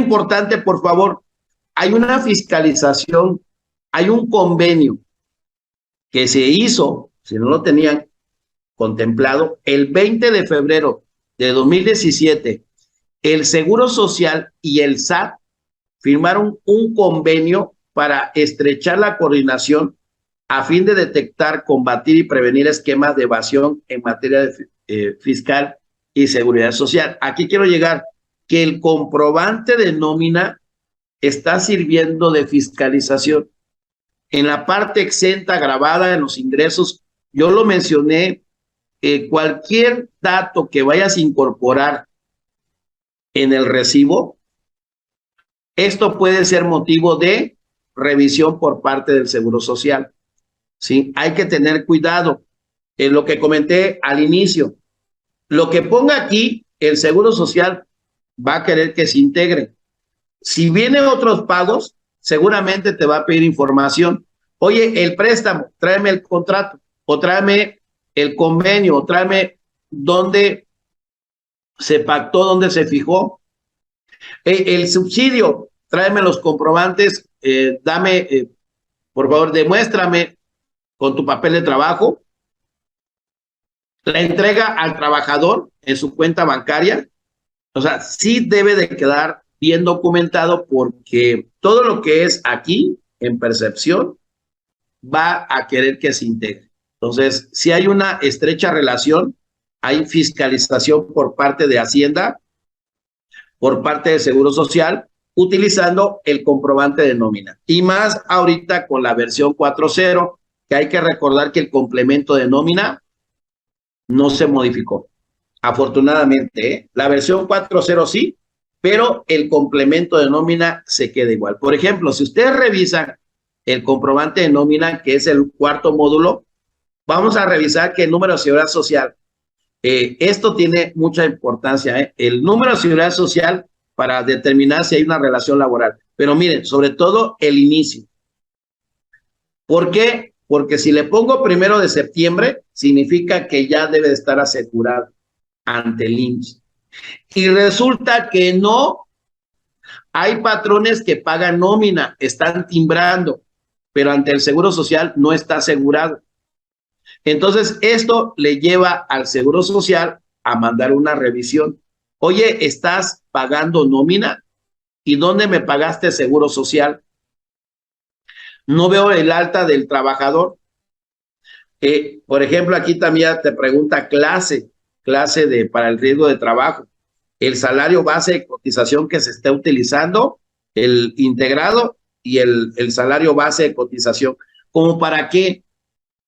importante, por favor, hay una fiscalización, hay un convenio que se hizo, si no lo tenían contemplado, el 20 de febrero de 2017, el Seguro Social y el SAT firmaron un convenio para estrechar la coordinación a fin de detectar, combatir y prevenir esquemas de evasión en materia fiscal y seguridad social. Aquí quiero llegar, que el comprobante de nómina está sirviendo de fiscalización. En la parte exenta grabada en los ingresos, yo lo mencioné, cualquier dato que vayas a incorporar en el recibo, esto puede ser motivo de revisión por parte del Seguro Social. ¿Sí? Hay que tener cuidado. En lo que comenté al inicio, lo que ponga aquí, el Seguro Social va a querer que se integre. Si vienen otros pagos, seguramente te va a pedir información. Oye, el préstamo, tráeme el contrato, o tráeme el convenio, o tráeme dónde se pactó, dónde se fijó. El subsidio, tráeme los comprobantes, dame, por favor, demuéstrame con tu papel de trabajo, la entrega al trabajador en su cuenta bancaria. O sea, sí debe de quedar bien documentado, porque todo lo que es aquí en percepción va a querer que se integre. Entonces, si hay una estrecha relación, hay fiscalización por parte de Hacienda, por parte de Seguro Social, utilizando el comprobante de nómina. Y más ahorita con la versión 4.0, que hay que recordar que el complemento de nómina no se modificó. Afortunadamente, la versión 4.0 sí, pero el complemento de nómina se queda igual. Por ejemplo, si ustedes revisan el comprobante de nómina, que es el cuarto módulo, vamos a revisar que el número de seguridad social, esto tiene mucha importancia, el número de seguridad social para determinar si hay una relación laboral. Pero miren, sobre todo el inicio. ¿Por qué? Porque si le pongo 1 de septiembre, significa que ya debe de estar asegurado ante el IMSS. Y resulta que no, hay patrones que pagan nómina, están timbrando, pero ante el Seguro Social no está asegurado. Entonces, esto le lleva al Seguro Social a mandar una revisión. Oye, ¿estás pagando nómina? ¿Y dónde me pagaste Seguro Social? No veo el alta del trabajador. Por ejemplo, aquí también te pregunta clase para el riesgo de trabajo. El salario base de cotización que se está utilizando, el integrado y el salario base de cotización. ¿Cómo para qué?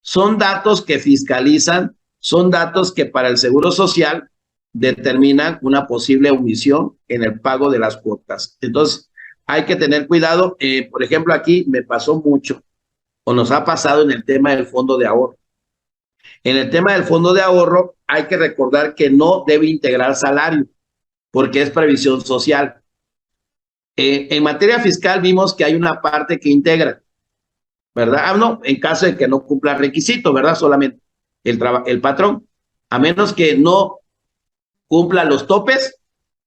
Son datos que fiscalizan, son datos que para el Seguro Social determinan una posible omisión en el pago de las cuotas. Entonces, hay que tener cuidado. Por ejemplo, aquí me pasó mucho, o nos ha pasado en el tema del fondo de ahorro. En el tema del fondo de ahorro, hay que recordar que no debe integrar salario, porque es previsión social. En materia fiscal vimos que hay una parte que integra, ¿verdad? No, en caso de que no cumpla requisitos, ¿verdad? Solamente el patrón, a menos que no cumpla los topes,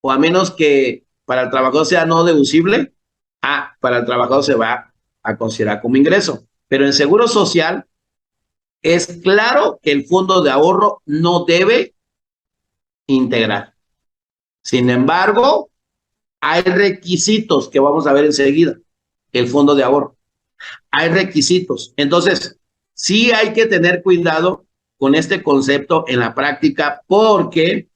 o a menos que para el trabajador sea no deducible, para el trabajador se va a considerar como ingreso. Pero en Seguro Social es claro que el fondo de ahorro no debe integrar. Sin embargo, hay requisitos que vamos a ver enseguida. El fondo de ahorro. Hay requisitos. Entonces, sí hay que tener cuidado con este concepto en la práctica, porque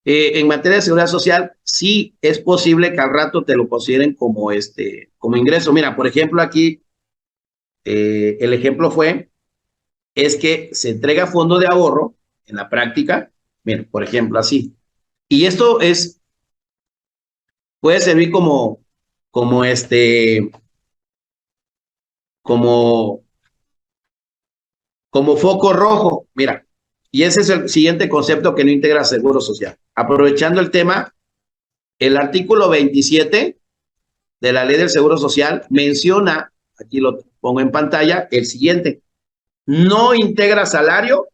en materia de seguridad social sí es posible que al rato te lo consideren como ingreso. Mira, por ejemplo, aquí el ejemplo es que se entrega fondo de ahorro en la práctica, mira, por ejemplo, así. Y esto puede servir como como foco rojo, mira. Y ese es el siguiente concepto que no integra Seguro Social. Aprovechando el tema, el artículo 27 de la Ley del Seguro Social menciona, aquí lo pongo en pantalla, el siguiente: no integra salario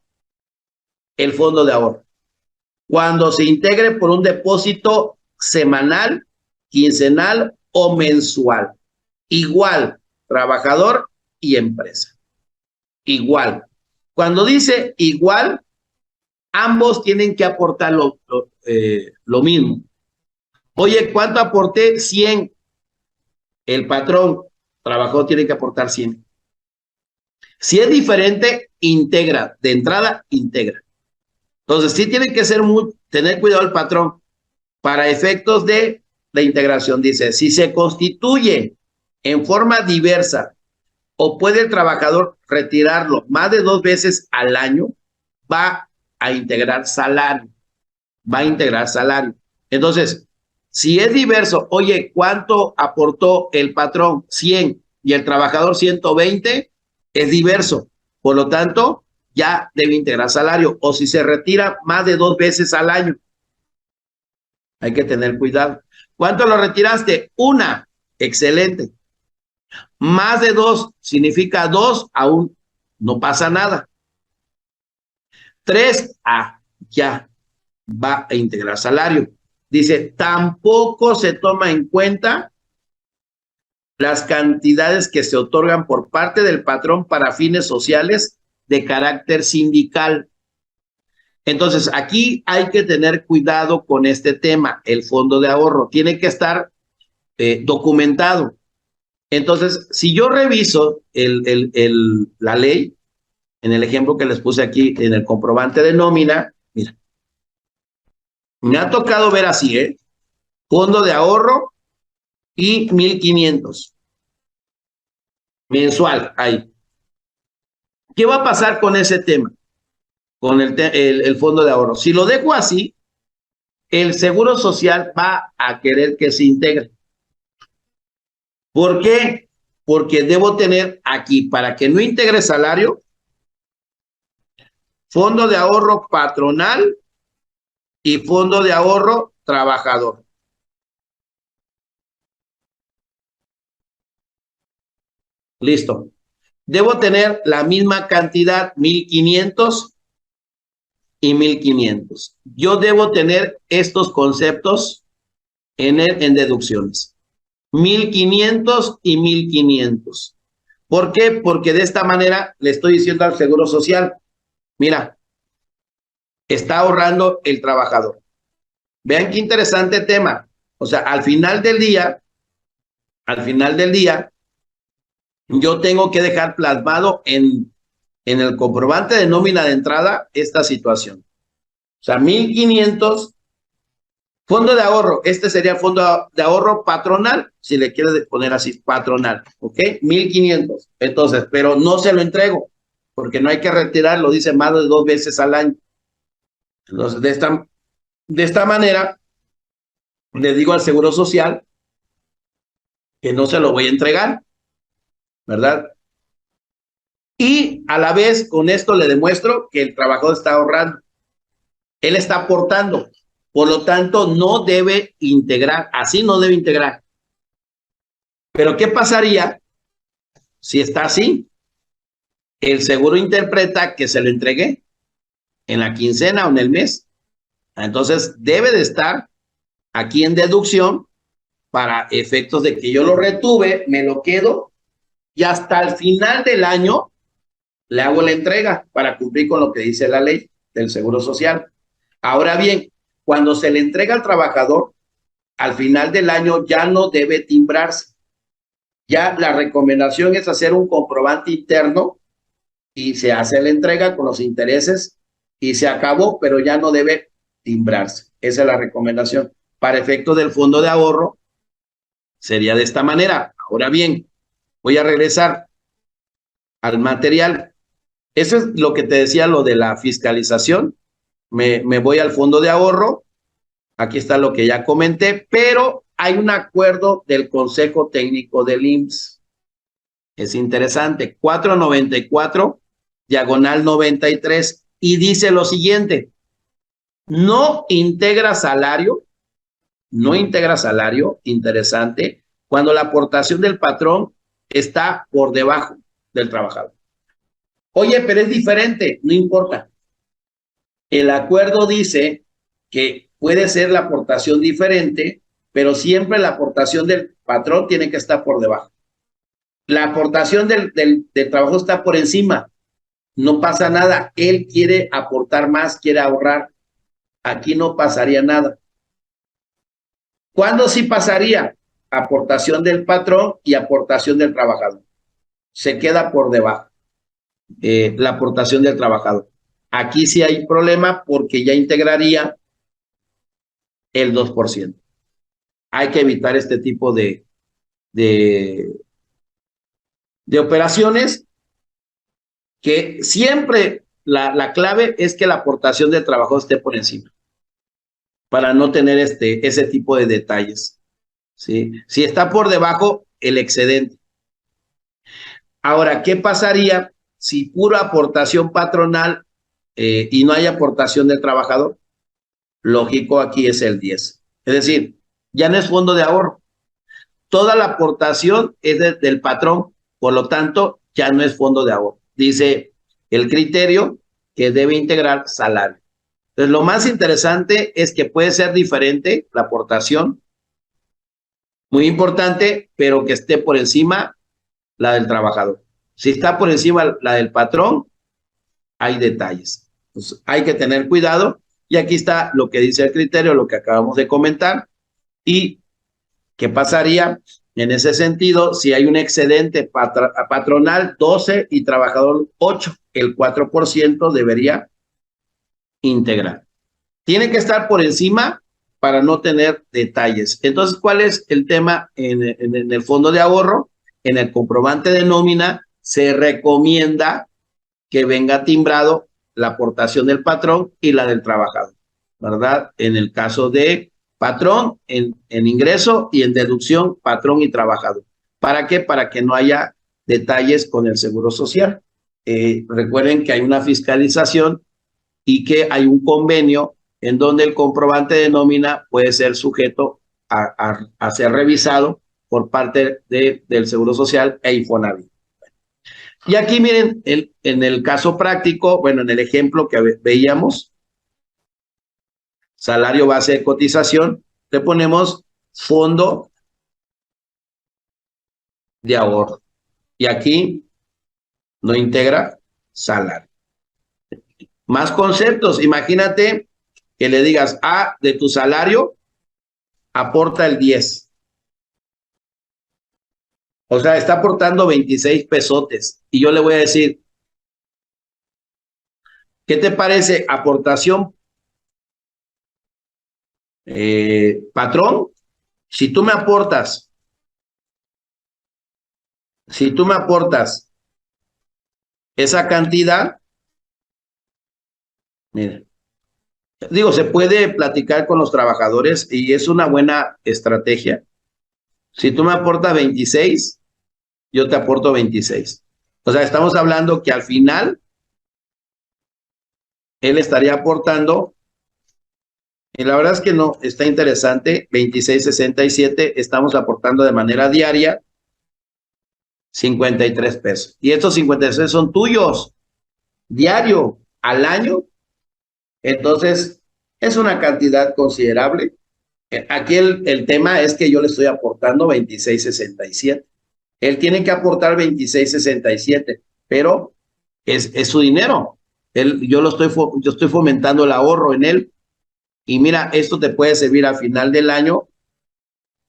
el fondo de ahorro. Cuando se integre por un depósito semanal quincenal o mensual. Igual, trabajador y empresa. Igual. Cuando dice igual, ambos tienen que aportar lo mismo. Oye, ¿cuánto aporté? 100. El patrón, trabajador, tiene que aportar 100. Si es diferente, integra. De entrada, integra. Entonces, sí tiene que tener cuidado el patrón para efectos de la integración. Dice, si se constituye en forma diversa o puede el trabajador retirarlo más de 2 veces al año, va a integrar salario. Va a integrar salario. Entonces, si es diverso, oye, ¿cuánto aportó el patrón? 100 y el trabajador 120, es diverso. Por lo tanto, ya debe integrar salario. O si se retira más de 2 veces al año, hay que tener cuidado. ¿Cuánto lo retiraste? 1. Excelente. Más de 2 significa 2, aún no pasa nada. 3, ya va a integrar salario. Dice, tampoco se toma en cuenta las cantidades que se otorgan por parte del patrón para fines sociales de carácter sindical. Entonces, aquí hay que tener cuidado con este tema. El fondo de ahorro tiene que estar documentado. Entonces, si yo reviso la ley, en el ejemplo que les puse aquí, en el comprobante de nómina, mira, me ha tocado ver así, fondo de ahorro y 1,500 mensual ahí. ¿Qué va a pasar con ese tema? Con el fondo de ahorro. Si lo dejo así, el Seguro Social va a querer que se integre. ¿Por qué? Porque debo tener aquí, para que no integre salario, fondo de ahorro patronal y fondo de ahorro trabajador. Listo. Debo tener la misma cantidad, 1,500 y 1,500. Yo debo tener estos conceptos en deducciones. 1,500 y 1,500. ¿Por qué? Porque de esta manera le estoy diciendo al Seguro Social, mira, está ahorrando el trabajador. Vean qué interesante tema. O sea, al final del día, yo tengo que dejar plasmado en el comprobante de nómina de entrada esta situación. O sea, 1,500, fondo de ahorro. Este sería fondo de ahorro patronal, si le quieres poner así, patronal. ¿Ok? 1,500. Entonces, pero no se lo entrego, porque no hay que retirarlo, dice más de 2 veces al año. Entonces, de esta manera, le digo al Seguro Social que no se lo voy a entregar, ¿verdad? Y a la vez, con esto le demuestro que el trabajador está ahorrando. Él está aportando. Por lo tanto, no debe integrar. Así no debe integrar. Pero ¿qué pasaría si está así? El seguro interpreta que se lo entregué en la quincena o en el mes. Entonces, debe de estar aquí en deducción para efectos de que yo lo retuve, me lo quedo y hasta el final del año le hago la entrega para cumplir con lo que dice la ley del Seguro Social. Ahora bien, cuando se le entrega al trabajador, al final del año ya no debe timbrarse. Ya la recomendación es hacer un comprobante interno y se hace la entrega con los intereses y se acabó, pero ya no debe timbrarse. Esa es la recomendación. Para efecto del fondo de ahorro, sería de esta manera. Ahora bien, voy a regresar al material. Eso es lo que te decía, lo de la fiscalización. Me voy al fondo de ahorro. Aquí está lo que ya comenté, pero hay un acuerdo del Consejo Técnico del IMSS. Es interesante. 494, diagonal 93, y dice lo siguiente: no integra salario, interesante, cuando la aportación del patrón está por debajo del trabajador. Oye, pero es diferente, no importa. El acuerdo dice que puede ser la aportación diferente pero siempre la aportación del patrón tiene que estar por debajo. La aportación del trabajador está por encima. No pasa nada. Él quiere aportar más, quiere ahorrar. Aquí no pasaría nada. ¿Cuándo sí pasaría? Aportación del patrón y aportación del trabajador. Se queda por debajo la aportación del trabajador. Aquí sí hay problema porque ya integraría el 2%. Hay que evitar este tipo de, de operaciones que siempre la clave es que la aportación del trabajador esté por encima para no tener ese tipo de detalles. ¿Sí? Si está por debajo, el excedente. Ahora, ¿qué pasaría si pura aportación patronal y no hay aportación del trabajador? Lógico, aquí es el 10. Es decir, ya no es fondo de ahorro. Toda la aportación es del patrón, por lo tanto, ya no es fondo de ahorro. Dice el criterio que debe integrar salario. Entonces, lo más interesante es que puede ser diferente la aportación, muy importante, pero que esté por encima la del trabajador. Si está por encima la del patrón, hay detalles. Entonces, hay que tener cuidado. Y aquí está lo que dice el criterio, lo que acabamos de comentar. ¿Y qué pasaría en ese sentido si hay un excedente patronal 12 y trabajador 8? El 4% debería integrar. Tiene que estar por encima para no tener detalles. Entonces, ¿cuál es el tema en el fondo de ahorro? En el comprobante de nómina se recomienda que venga timbrado la aportación del patrón y la del trabajador, ¿verdad? En el caso de patrón, en ingreso y en deducción, patrón y trabajador. ¿Para qué? Para que no haya detalles con el Seguro Social. Recuerden que hay una fiscalización y que hay un convenio en donde el comprobante de nómina puede ser sujeto a ser revisado por parte del Seguro Social e Infonavit. Y aquí miren, en el caso práctico, bueno, en el ejemplo que veíamos, salario base de cotización, le ponemos fondo de ahorro. Y aquí no integra salario. Más conceptos, imagínate que le digas, de tu salario aporta el 10. O sea, está aportando 26 pesotes. Y yo le voy a decir, ¿qué te parece aportación patrón? Si tú me aportas, si tú me aportas esa cantidad, mira, digo, se puede platicar con los trabajadores y es una buena estrategia. Si tú me aportas 26, yo te aporto 26. O sea, estamos hablando que al final él estaría aportando, y la verdad es que no, está interesante, 26.67, estamos aportando de manera diaria 53 pesos. Y estos 53 son tuyos, diario, al año. Entonces, es una cantidad considerable. Aquí el tema es que yo le estoy aportando 26.67. Él tiene que aportar 26.67, pero es su dinero. Yo estoy fomentando el ahorro en él. Y mira, esto te puede servir al final del año,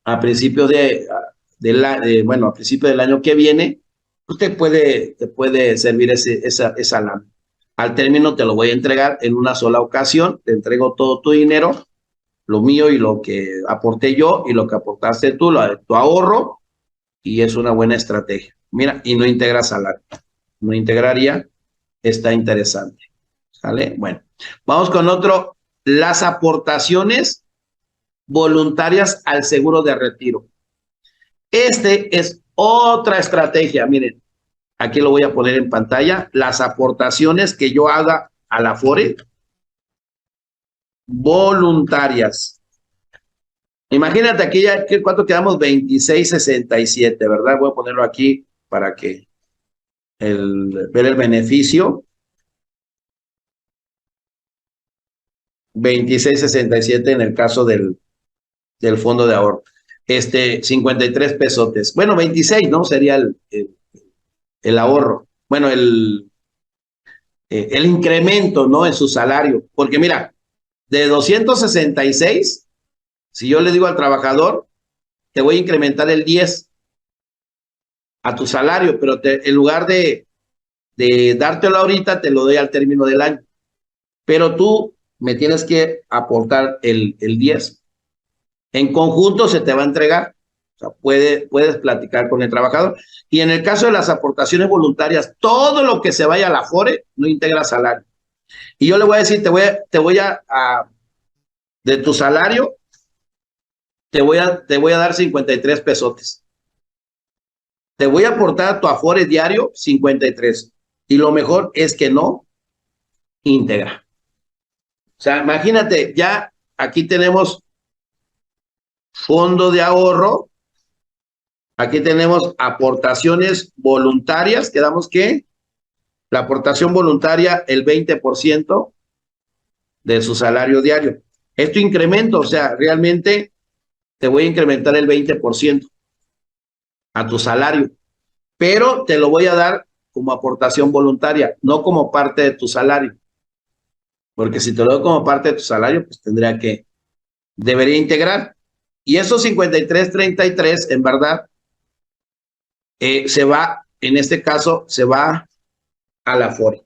a principios bueno, a principios del año que viene, pues te puede servir esa lana. Al término te lo voy a entregar en una sola ocasión, te entrego todo tu dinero, lo mío y lo que aporté yo y lo que aportaste tú, tu ahorro, y es una buena estrategia. Mira, y no integra salario. No integraría, está interesante. ¿Sale? Bueno, vamos con otro, las aportaciones voluntarias al seguro de retiro. Este es otra estrategia, miren, aquí lo voy a poner en pantalla, las aportaciones que yo haga a la FORE voluntarias. Imagínate aquí ya, ¿cuánto quedamos? 26.67, ¿verdad? Voy a ponerlo aquí para que ver el beneficio. 26.67 en el caso del del fondo de ahorro. 53 pesotes. Bueno, 26, ¿no? Sería el ahorro. Bueno, el incremento, ¿no? En su salario. Porque mira, de 266, si yo le digo al trabajador, te voy a incrementar el 10 a tu salario, pero en lugar de dártelo ahorita, te lo doy al término del año. Pero tú me tienes que aportar el 10. En conjunto se te va a entregar. O sea, puedes platicar con el trabajador. Y en el caso de las aportaciones voluntarias, todo lo que se vaya a la FORE no integra salario. Y yo le voy a decir, de tu salario, te voy a dar 53 pesotes. Te voy a aportar a tu Afore diario 53. Y lo mejor es que no íntegra. O sea, imagínate, ya aquí tenemos fondo de ahorro, aquí tenemos aportaciones voluntarias, quedamos que la aportación voluntaria el 20% de su salario diario. Esto incremento, o sea, realmente te voy a incrementar el 20% a tu salario, pero te lo voy a dar como aportación voluntaria, no como parte de tu salario. Porque si te lo doy como parte de tu salario, pues debería integrar. Y esos 53.33, en verdad, en este caso, se va a la FORE.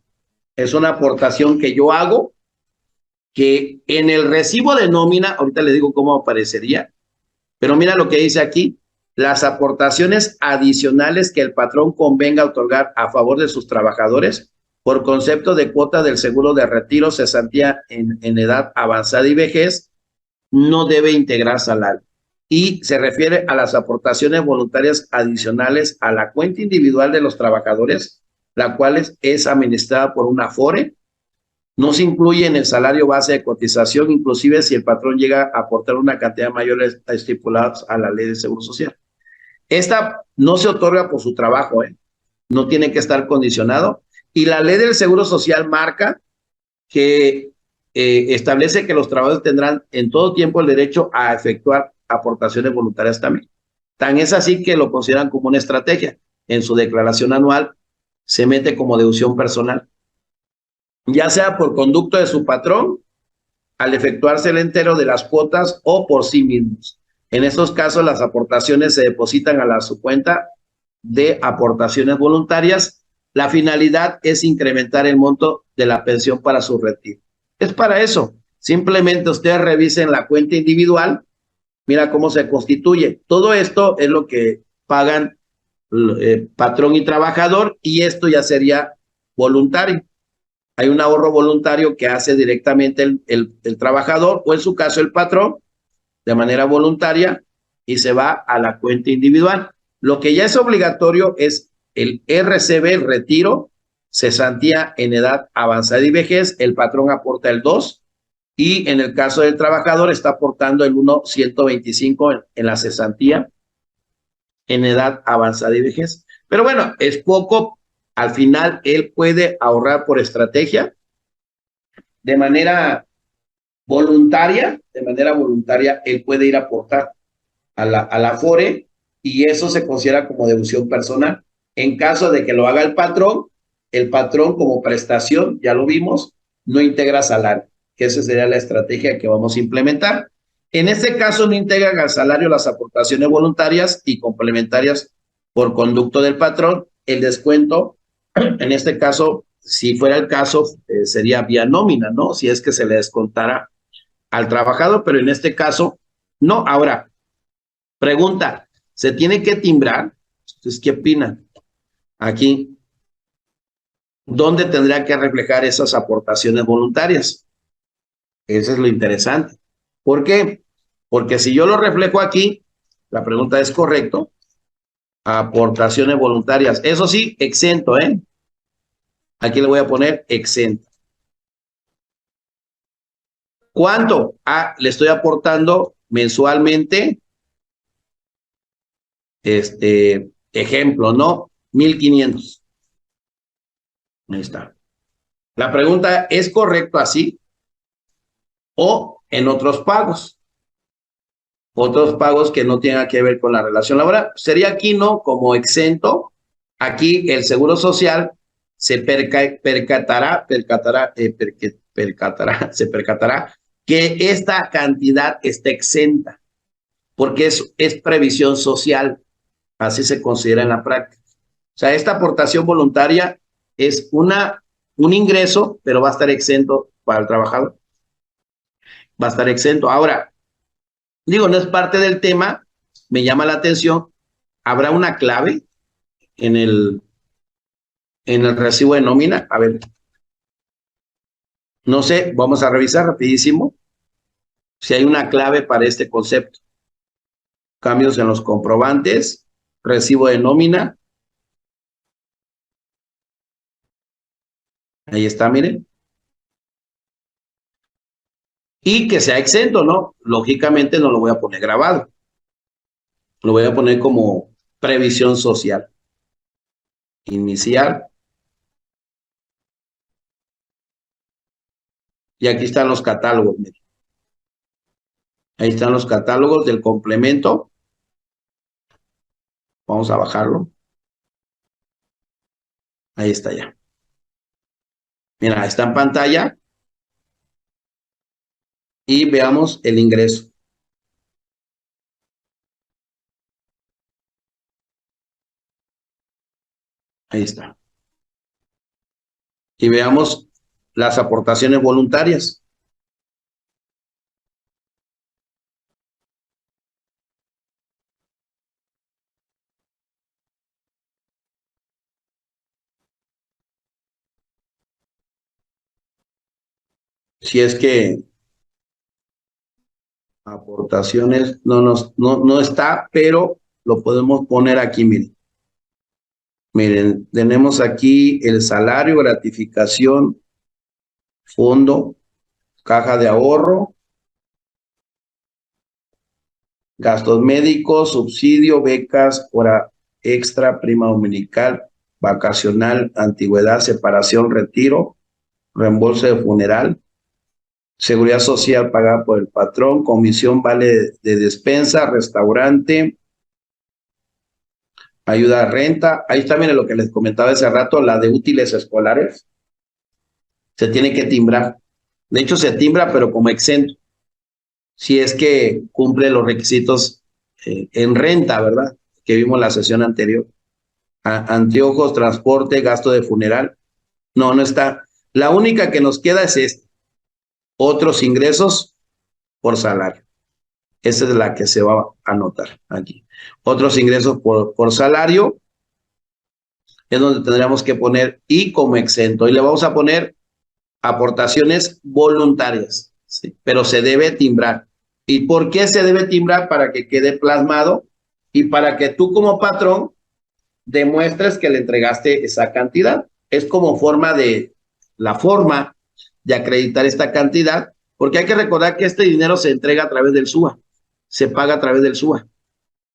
Es una aportación que yo hago, que en el recibo de nómina, ahorita les digo cómo aparecería, pero mira lo que dice aquí, las aportaciones adicionales que el patrón convenga otorgar a favor de sus trabajadores por concepto de cuota del seguro de retiro, cesantía en edad avanzada y vejez, no debe integrar salario. Y se refiere a las aportaciones voluntarias adicionales a la cuenta individual de los trabajadores, la cual es administrada por una FORE. No se incluye en el salario base de cotización, inclusive si el patrón llega a aportar una cantidad mayor a estipulados a la ley de seguro social. Esta no se otorga por su trabajo, no tiene que estar condicionado. Y la ley del seguro social marca que establece que los trabajadores tendrán en todo tiempo el derecho a efectuar aportaciones voluntarias también. Tan es así que lo consideran como una estrategia. En su declaración anual se mete como deducción personal, ya sea por conducto de su patrón, al efectuarse el entero de las cuotas o por sí mismos. En estos casos, las aportaciones se depositan a su cuenta de aportaciones voluntarias. La finalidad es incrementar el monto de la pensión para su retiro. Es para eso. Simplemente ustedes revisen la cuenta individual, mira cómo se constituye. Todo esto es lo que pagan patrón y trabajador, y esto ya sería voluntario. Hay un ahorro voluntario que hace directamente el trabajador o en su caso el patrón de manera voluntaria y se va a la cuenta individual. Lo que ya es obligatorio es el RCB, el retiro, cesantía en edad avanzada y vejez. El patrón aporta el 2 y en el caso del trabajador está aportando el 1.125 en la cesantía en edad avanzada y vejez. Pero bueno, es poco. Al final, él puede ahorrar por estrategia de manera voluntaria, él puede ir a aportar a la FORE y eso se considera como deducción personal. En caso de que lo haga el patrón como prestación, ya lo vimos, no integra salario, que esa sería la estrategia que vamos a implementar. En este caso no integran al salario las aportaciones voluntarias y complementarias por conducto del patrón. El descuento, en este caso, si fuera el caso, sería vía nómina, ¿no? Si es que se le descontara al trabajador, pero en este caso, no. Ahora, pregunta, ¿se tiene que timbrar? ¿Ustedes qué opinan? Aquí, ¿dónde tendría que reflejar esas aportaciones voluntarias? Eso es lo interesante. ¿Por qué? Porque si yo lo reflejo aquí, la pregunta es correcto, aportaciones voluntarias. Eso sí, exento, ¿eh? Aquí le voy a poner exento. ¿Cuánto? Le estoy aportando mensualmente, ejemplo, ¿no? 1,500. Ahí está. La pregunta, ¿es correcto así o en otros pagos? otros pagos que no tengan que ver con la relación laboral. Sería aquí, ¿no? Como exento. Aquí el Seguro Social se se percatará que esta cantidad está exenta, porque es previsión social, así se considera en la práctica. O sea, esta aportación voluntaria es un ingreso, pero va a estar exento para el trabajador. Va a estar exento. Ahora, digo, no es parte del tema, me llama la atención. ¿Habrá una clave en el recibo de nómina? A ver, no sé, vamos a revisar rapidísimo si hay una clave para este concepto. Cambios en los comprobantes, recibo de nómina. Ahí está, miren. Y que sea exento, ¿no? Lógicamente no lo voy a poner grabado. Lo voy a poner como previsión social. Iniciar. Y aquí están los catálogos, miren. Ahí están los catálogos del complemento. Vamos a bajarlo. Ahí está ya. Mira, está en pantalla. Y veamos el ingreso. Ahí está. Y veamos las aportaciones voluntarias. Si es que aportaciones no está, pero lo podemos poner aquí, miren. Miren, tenemos aquí el salario, gratificación, fondo, caja de ahorro, gastos médicos, subsidio, becas, hora extra, prima dominical, vacacional, antigüedad, separación, retiro, reembolso de funeral, seguridad social pagada por el patrón, comisión vale de despensa, restaurante, ayuda a renta. Ahí está, miren lo que les comentaba hace rato, la de útiles escolares. Se tiene que timbrar. De hecho, se timbra, pero como exento. Si es que cumple los requisitos en renta, ¿verdad? Que vimos la sesión anterior. Anteojos, transporte, gasto de funeral. No está. La única que nos queda es esta. Otros ingresos por salario. Esa es la que se va a anotar aquí. Otros ingresos por salario es donde tendríamos que poner y como exento. Y le vamos a poner aportaciones voluntarias, ¿sí? Pero se debe timbrar. ¿Y por qué se debe timbrar? Para que quede plasmado y para que tú como patrón demuestres que le entregaste esa cantidad. Es como la forma de acreditar esta cantidad, porque hay que recordar que este dinero se entrega a través del SUA, se paga a través del SUA.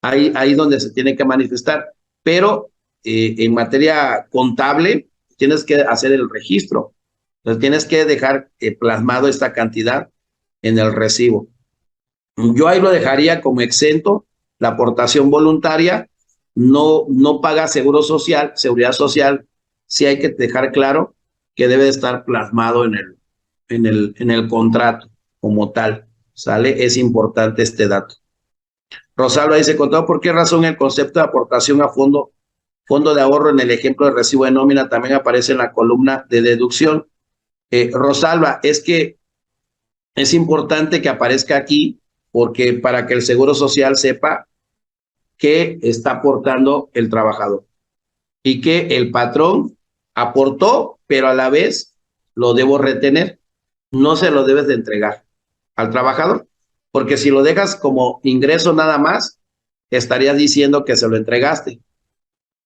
Ahí donde se tiene que manifestar. Pero en materia contable, tienes que hacer el registro. Entonces tienes que dejar plasmado esta cantidad en el recibo. Yo ahí lo dejaría como exento, la aportación voluntaria, no paga seguro social, seguridad social, sí hay que dejar claro que debe estar plasmado en el contrato como tal, ¿sale? Es importante este dato. Rosalba dice, contado por qué razón el concepto de aportación a fondo de ahorro en el ejemplo de recibo de nómina también aparece en la columna de deducción. Rosalba, es que es importante que aparezca aquí porque para que el Seguro Social sepa que está aportando el trabajador y que el patrón aportó, pero a la vez lo debo retener. No se lo debes de entregar al trabajador, porque si lo dejas como ingreso nada más, estarías diciendo que se lo entregaste,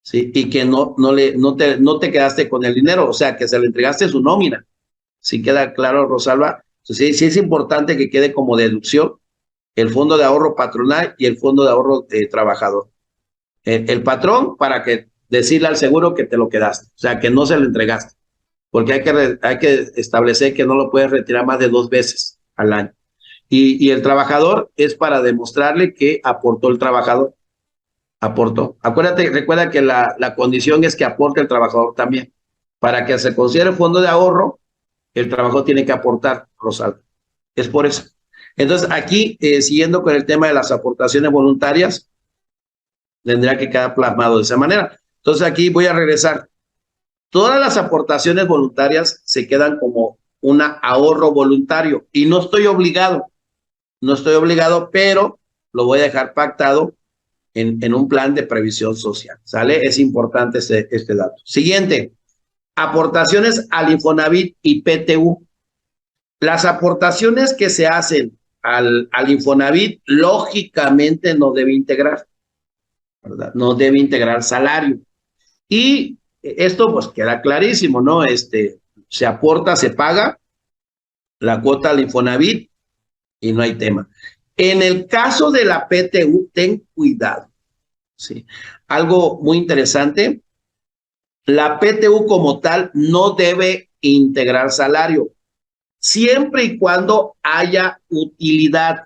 ¿sí? Y que no te quedaste con el dinero, o sea, que se lo entregaste su nómina. Si queda claro, Rosalba. Entonces, sí es importante que quede como deducción el fondo de ahorro patronal y el fondo de ahorro trabajador. El patrón para que decirle al seguro que te lo quedaste, o sea, que no se lo entregaste, porque hay que establecer que no lo puedes retirar más de 2 veces al año. Y el trabajador es para demostrarle que aportó el trabajador. Aportó. Acuérdate, recuerda que la condición es que aporte el trabajador también. Para que se considere fondo de ahorro, el trabajador tiene que aportar, Rosalba. Es por eso. Entonces, aquí, siguiendo con el tema de las aportaciones voluntarias, tendría que quedar plasmado de esa manera. Entonces, aquí voy a regresar. Todas las aportaciones voluntarias se quedan como un ahorro voluntario y no estoy obligado, pero lo voy a dejar pactado en un plan de previsión social. ¿Sale? Es importante este dato. Siguiente, aportaciones al Infonavit y PTU. Las aportaciones que se hacen al Infonavit, lógicamente no debe integrar, ¿verdad? No debe integrar salario. Y esto pues queda clarísimo, ¿no? Se aporta, se paga la cuota al Infonavit y no hay tema. En el caso de la PTU, ten cuidado, ¿sí? Algo muy interesante, la PTU como tal no debe integrar salario, siempre y cuando haya utilidad.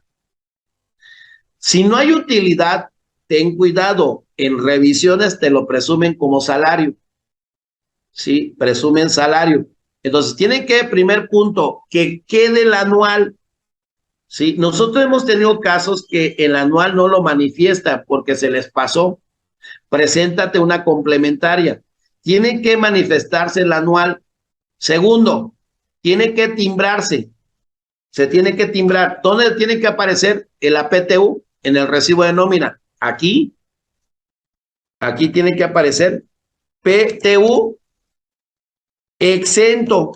Si no hay utilidad, ten cuidado, en revisiones te lo presumen como salario, ¿sí? Presumen salario. Entonces, tiene que, primer punto, que quede el anual, ¿sí? Nosotros hemos tenido casos que el anual no lo manifiesta porque se les pasó. Preséntate una complementaria. Tiene que manifestarse el anual. Segundo, tiene que timbrarse. Se tiene que timbrar. ¿Dónde tiene que aparecer el APTU? En el recibo de nómina. Aquí tiene que aparecer PTU exento.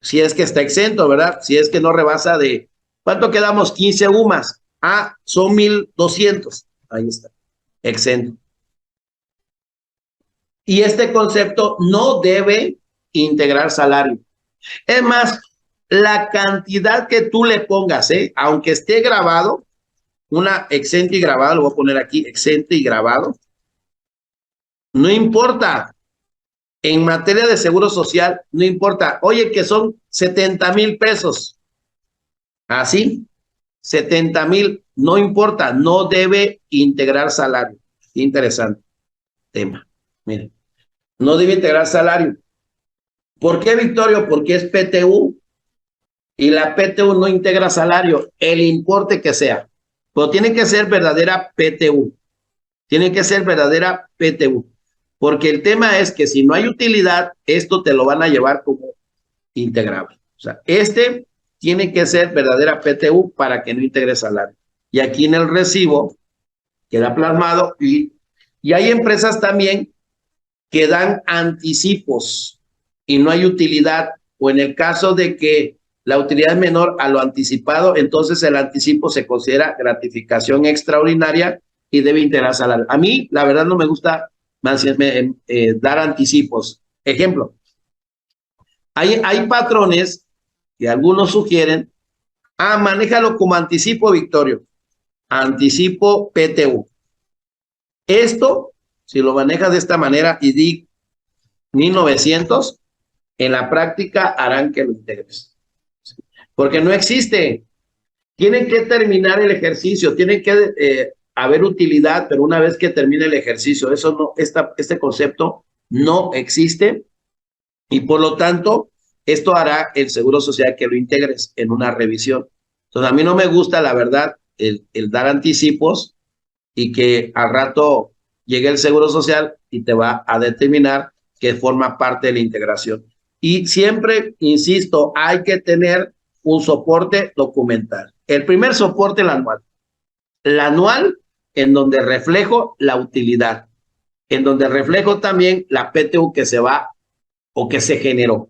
Si es que está exento, ¿verdad? Si es que no rebasa de, ¿cuánto quedamos? 15 UMAS. Ah, son 1,200. Ahí está, exento. Y este concepto no debe integrar salario. Es más, la cantidad que tú le pongas, aunque esté grabado, una exento y grabado, lo voy a poner aquí, exento y grabado, no importa. En materia de seguro social, no importa. Oye, que son 70,000 pesos. Así, 70,000, no importa, no debe integrar salario. Interesante tema. Miren, no debe integrar salario. ¿Por qué, Victorio? Porque es PTU y la PTU no integra salario, el importe que sea. Pero tiene que ser verdadera PTU. Tiene que ser verdadera PTU. Porque el tema es que si no hay utilidad, esto te lo van a llevar como integrable. O sea, tiene que ser verdadera PTU para que no integre salario. Y aquí en el recibo queda plasmado y hay empresas también que dan anticipos y no hay utilidad, o en el caso de que la utilidad es menor a lo anticipado, entonces el anticipo se considera gratificación extraordinaria y debe integrar salario. A mí, la verdad, no me gusta dar anticipos. Ejemplo, hay patrones que algunos sugieren, manéjalo como anticipo, Victorio, anticipo PTU. Esto, si lo manejas de esta manera y di 1,900, en la práctica harán que lo integres. Porque no existe. Tienen que terminar el ejercicio, tiene que haber utilidad, pero una vez que termine el ejercicio, eso no, este concepto no existe y por lo tanto, esto hará el Seguro Social que lo integres en una revisión. Entonces, a mí no me gusta, la verdad, el dar anticipos y que al rato llegue el Seguro Social y te va a determinar que forma parte de la integración. Y siempre, insisto, hay que tener un soporte documental. El primer soporte, el anual. El anual en donde reflejo la utilidad, en donde reflejo también la PTU que se va o que se generó.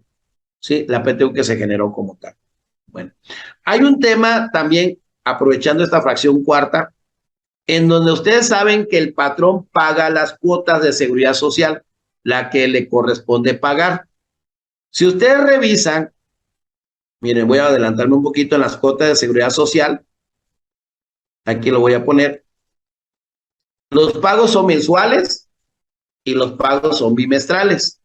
¿Sí? La PTU que se generó como tal. Bueno, hay un tema también, aprovechando esta fracción cuarta, en donde ustedes saben que el patrón paga las cuotas de seguridad social, la que le corresponde pagar. Si ustedes revisan, miren, voy a adelantarme un poquito en las cuotas de seguridad social. Aquí lo voy a poner. Los pagos son mensuales y los pagos son bimestrales.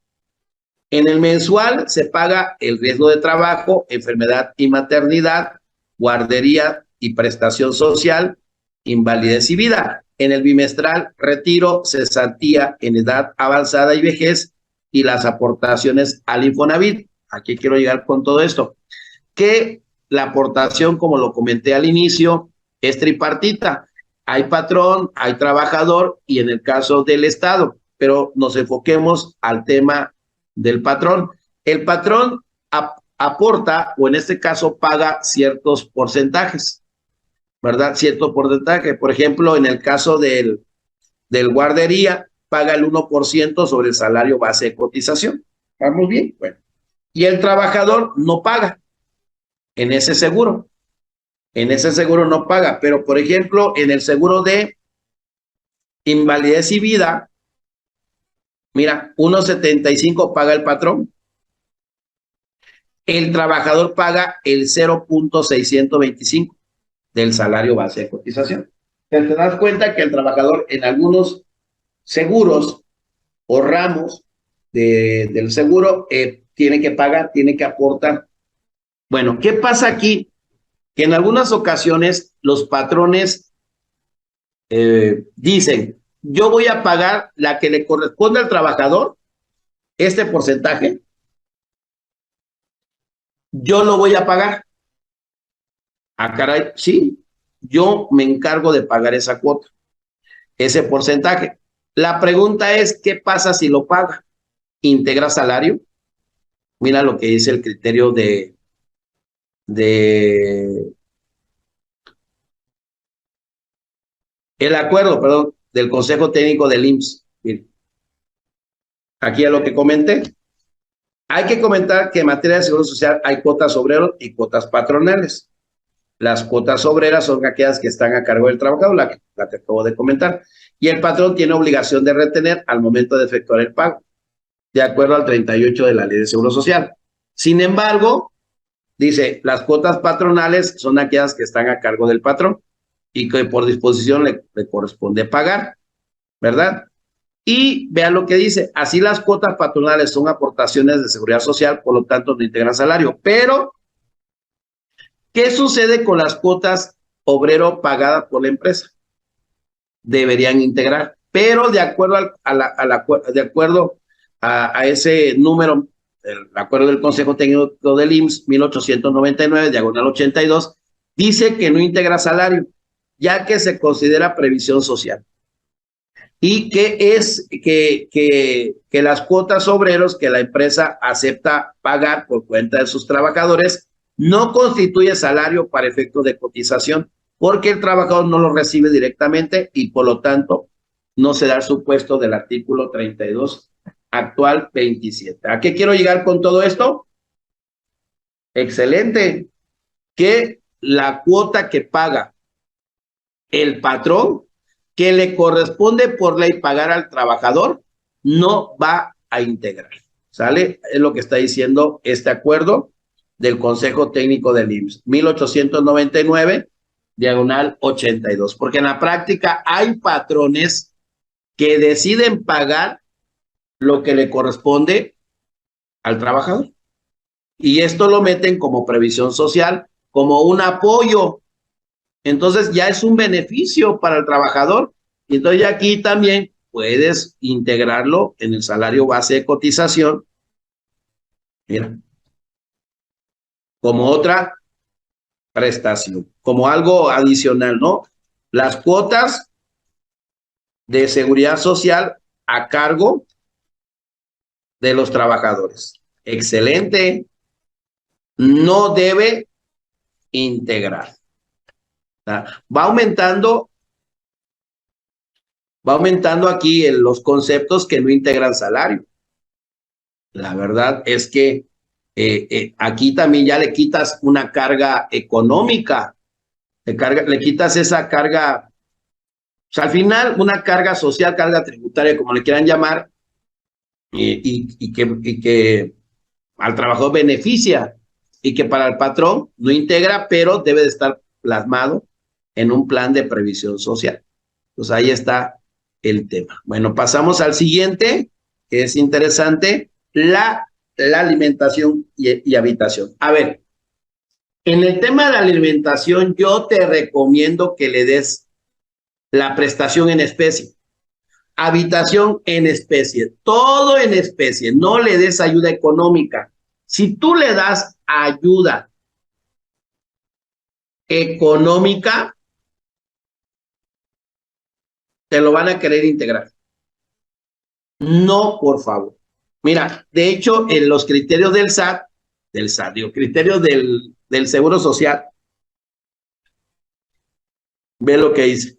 En el mensual se paga el riesgo de trabajo, enfermedad y maternidad, guardería y prestación social, invalidez y vida. En el bimestral, retiro, cesantía en edad avanzada y vejez y las aportaciones al Infonavit. Aquí quiero llegar con todo esto. Que la aportación, como lo comenté al inicio, es tripartita. Hay patrón, hay trabajador y en el caso del Estado, pero nos enfoquemos al tema del patrón. El patrón aporta, o en este caso paga ciertos porcentajes, ¿verdad? Cierto porcentaje. Por ejemplo, en el caso del guardería, paga el 1% sobre el salario base de cotización. ¿Vamos bien? Bueno. Y el trabajador no paga en ese seguro. En ese seguro no paga, pero por ejemplo, en el seguro de invalidez y vida, mira, 1.75 paga el patrón. El trabajador paga el 0.625 del salario base de cotización. Te das cuenta que el trabajador en algunos seguros o ramos del seguro tiene que pagar, tiene que aportar. Bueno, ¿qué pasa aquí? Que en algunas ocasiones los patrones dicen, yo voy a pagar la que le corresponde al trabajador, este porcentaje, yo lo voy a pagar. Ah, caray, sí, yo me encargo de pagar esa cuota, ese porcentaje. La pregunta es, ¿qué pasa si lo paga? ¿Integra salario? Mira lo que dice el criterio de el acuerdo, perdón, del Consejo Técnico del IMSS. Miren, aquí a lo que comenté. Hay que comentar que en materia de seguro social hay cuotas obreros y cuotas patronales. Las cuotas obreras son aquellas que están a cargo del trabajador, la que acabo de comentar. Y el patrón tiene obligación de retener al momento de efectuar el pago, de acuerdo al 38 de la Ley de Seguro Social. Sin embargo, dice, las cuotas patronales son aquellas que están a cargo del patrón y que por disposición le corresponde pagar, ¿verdad? Y vean lo que dice, así las cuotas patronales son aportaciones de seguridad social, por lo tanto no integran salario. Pero, ¿qué sucede con las cuotas obrero pagadas por la empresa? Deberían integrar, pero de acuerdo de acuerdo a ese número, el acuerdo del Consejo Técnico del IMSS 1899, diagonal 82, dice que no integra salario, ya que se considera previsión social. Y que las cuotas obreros que la empresa acepta pagar por cuenta de sus trabajadores no constituye salario para efectos de cotización, porque el trabajador no lo recibe directamente y por lo tanto no se da el supuesto del artículo 32 actual 27. ¿A qué quiero llegar con todo esto? Excelente. Que la cuota que paga el patrón, que le corresponde por ley pagar al trabajador, no va a integrar. ¿Sale? Es lo que está diciendo este acuerdo del Consejo Técnico del IMSS, 1899, diagonal 82. Porque en la práctica hay patrones que deciden pagar lo que le corresponde al trabajador. Y esto lo meten como previsión social, como un apoyo. Entonces ya es un beneficio para el trabajador. Y entonces ya aquí también puedes integrarlo en el salario base de cotización. Mira, como otra prestación, como algo adicional, ¿no? Las cuotas de seguridad social a cargo de los trabajadores. Excelente. No debe integrar. Va aumentando aquí los conceptos que no integran salario. La verdad es que aquí también ya le quitas una carga económica, le quitas esa carga, o sea, al final una carga social, carga tributaria, como le quieran llamar, y que al trabajador beneficia y que para el patrón no integra, pero debe de estar plasmado en un plan de previsión social. Pues ahí está el tema. Bueno, pasamos al siguiente, que es interesante, la alimentación y habitación. A ver, En el tema de la alimentación, yo te recomiendo que le des la prestación en especie, habitación en especie, todo en especie, no le des ayuda económica. Si tú le das ayuda económica, te lo van a querer integrar. No, por favor. Mira, de hecho, en los criterios del SAT, digo, criterios del Seguro Social, ve lo que dice.